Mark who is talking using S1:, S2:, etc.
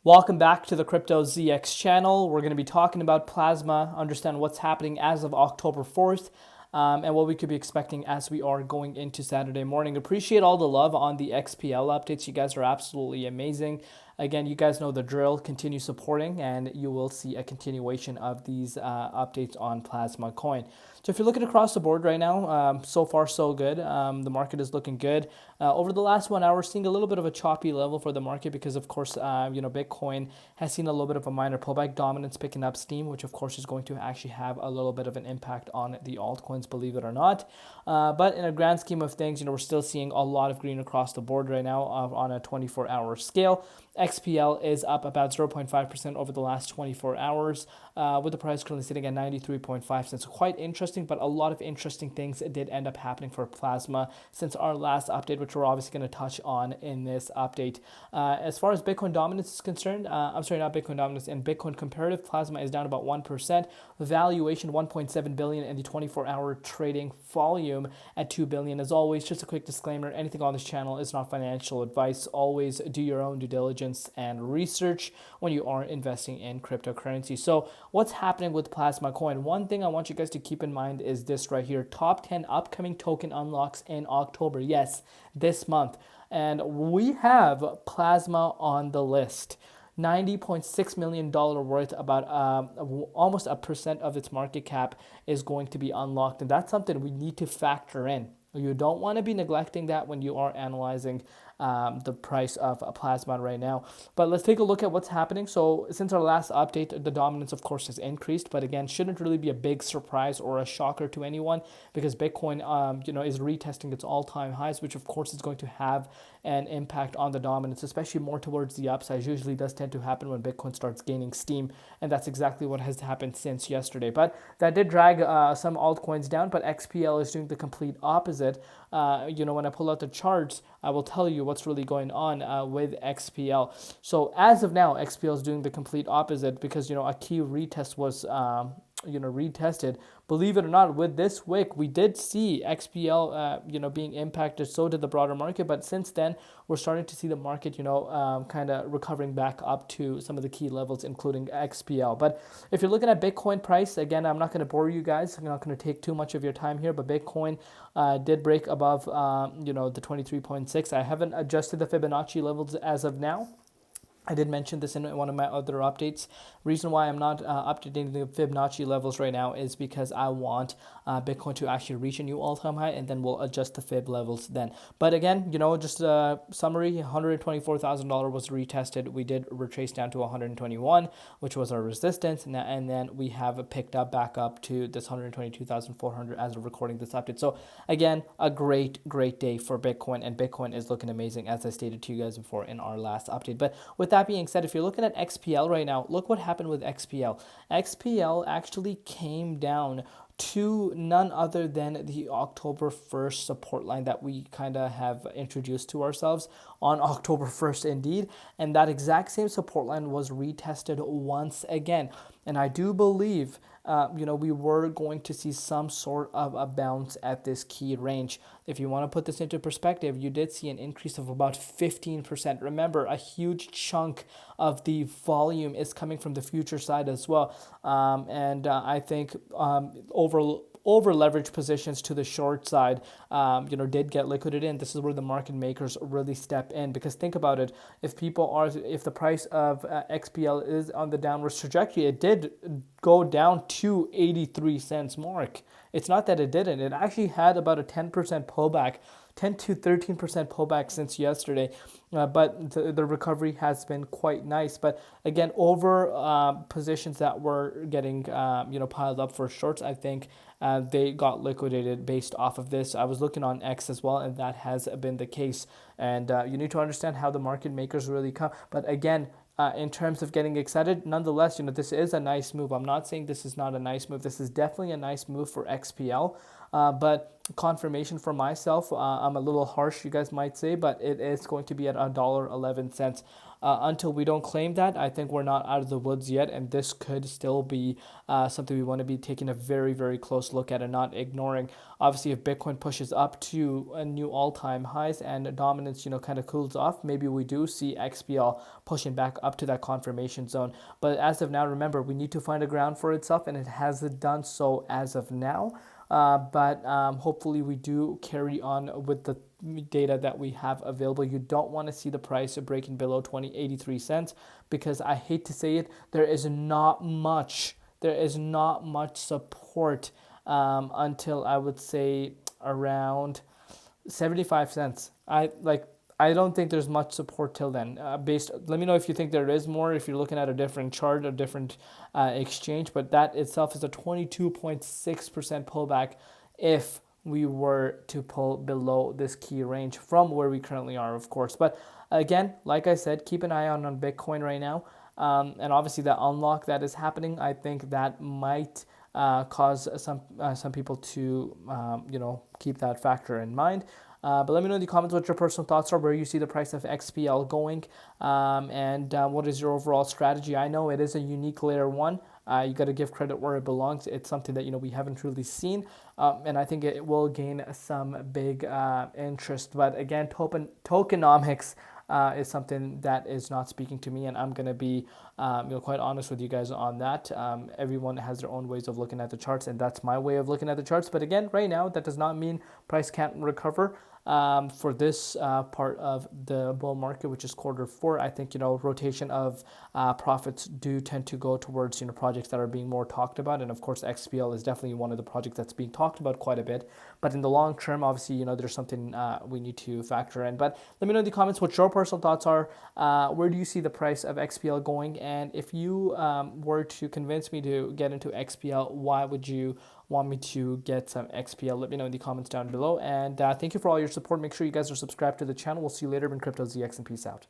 S1: Welcome back to the Crypto ZX channel. We're going to be talking about Plasma, understand what's happening as of October 4th, and what we could be expecting as we are going into Saturday morning. Appreciate all the love on the XPL updates. You guys are absolutely amazing. Again, you guys know the drill. Continue supporting, and you will see a continuation of these updates on Plasma coin. So if you're looking across the board right now, so far so good. The market is looking good. Over the last 1 hour, seeing a little bit of a choppy level for the market because, of course, Bitcoin has seen a little bit of a minor pullback, dominance picking up steam, which, of course, is going to actually have a little bit of an impact on the altcoins, believe it or not. But in a grand scheme of things, we're still seeing a lot of green across the board right now on a 24-hour scale. XPL is up about 0.5% over the last 24 hours, with the price currently sitting at 93.5 cents. Quite interesting, but a lot of interesting things did end up happening for Plasma since our last update, which we're obviously going to touch on in this update. As far as Bitcoin dominance is concerned, I'm sorry, not Bitcoin dominance, and Bitcoin comparative, Plasma is down about 1%. Valuation 1.7 billion, and the 24-hour trading volume at 2 billion. As always, just a quick disclaimer, anything on this channel is not financial advice. Always do your own due diligence and research when you are investing in cryptocurrency. So what's happening with Plasma coin? One thing I want you guys to keep in mind is this right here: top 10 upcoming token unlocks in October. Yes, this month. And we have Plasma on the list. $90.6 million worth, about almost 1% of its market cap is going to be unlocked. And that's something we need to factor in. You don't want to be neglecting that when you are analyzing the price of a Plasma right now. But let's take a look at what's happening. So since our last update, the dominance, of course, has increased. But again, shouldn't really be a big surprise or a shocker to anyone because Bitcoin, is retesting its all-time highs, which, of course, is going to have an impact on the dominance, especially more towards the upside. Usually does tend to happen when Bitcoin starts gaining steam. And that's exactly what has happened since yesterday. But that did drag some altcoins down. But XPL is doing the complete opposite. When I pull out the charts, I will tell you what's really going on with XPL. So as of now, XPL is doing the complete opposite because, a key retest was, retested. Believe it or not, with this wick, we did see XPL, being impacted. So did the broader market. But since then, we're starting to see the market, kind of recovering back up to some of the key levels, including XPL. But if you're looking at Bitcoin price, again, I'm not going to bore you guys. I'm not going to take too much of your time here. But Bitcoin did break above, the 23.6. I haven't adjusted the Fibonacci levels as of now. I did mention this in one of my other updates. Reason why I'm not updating the Fibonacci levels right now is because I want Bitcoin to actually reach a new all-time high, and then we'll adjust the Fib levels then. But again, just a summary, $124,000 was retested. We did retrace down to 121, which was our resistance, and then we have picked up back up to this 122,400 as of recording this update. So again, a great day for Bitcoin, and Bitcoin is looking amazing, as I stated to you guys before in our last update. But with that being said, if you're looking at XPL right now, look what happened with XPL. XPL actually came down to none other than the October 1st support line that we kind of have introduced to ourselves on October 1st indeed. And that exact same support line was retested once again. And I do believe, we were going to see some sort of a bounce at this key range. If you want to put this into perspective, you did see an increase of about 15%. Remember, a huge chunk of the volume is coming from the future side as well. I think over leveraged positions to the short side, did get liquidated. And this is where the market makers really step in, because think about it. If the price of XPL is on the downwards trajectory, it did go down to 83 cents mark. It's not that it didn't. It actually had about a 10% pullback, 10 to 13% pullback since yesterday, but the recovery has been quite nice. But again, over positions that were getting piled up for shorts, I think they got liquidated based off of this. I was looking on X as well, and that has been the case. And you need to understand how the market makers really come. But again, in terms of getting excited, nonetheless, this is a nice move. I'm not saying this is not a nice move. This is definitely a nice move for XPL. But confirmation for myself, I'm a little harsh, you guys might say, but it is going to be at $1.11. Until we don't claim that, I think we're not out of the woods yet, and this could still be something we want to be taking a very, very close look at and not ignoring. Obviously, if Bitcoin pushes up to a new all-time highs and dominance, kind of cools off, maybe we do see XPL pushing back up to that confirmation zone. But as of now, remember, we need to find a ground for itself, and it hasn't done so as of now. But hopefully we do carry on with the data that we have available. You don't want to see the price breaking below 20.83 cents, because I hate to say it, there is not much support until I would say around 75 cents. I don't think there's much support till then. Let me know if you think there is more, if you're looking at a different chart, a different exchange, but that itself is a 22.6% pullback if we were to pull below this key range from where we currently are, of course. But again, like I said, keep an eye on Bitcoin right now. And obviously the unlock that is happening, I think that might cause some people to keep that factor in mind. But let me know in the comments what your personal thoughts are, where you see the price of XPL going, and what is your overall strategy. I know it is a unique layer one. You got to give credit where it belongs. It's something that we haven't really seen, and I think it will gain some big interest. But again, tokenomics is something that is not speaking to me, and I'm gonna be quite honest with you guys on that. Everyone has their own ways of looking at the charts, and that's my way of looking at the charts. But again, right now, that does not mean price can't recover. For this part of the bull market, which is quarter four, I think rotation of profits do tend to go towards projects that are being more talked about, and of course XPL is definitely one of the projects that's being talked about quite a bit. But in the long term, obviously there's something we need to factor in. But let me know in the comments what your personal thoughts are. Where do you see the price of XPL going? And if you were to convince me to get into XPL, why would you want me to get some XPL? Let me know in the comments down below. And thank you for all your support. Make sure you guys are subscribed to the channel. We'll see you later in Crypto ZX, and peace out.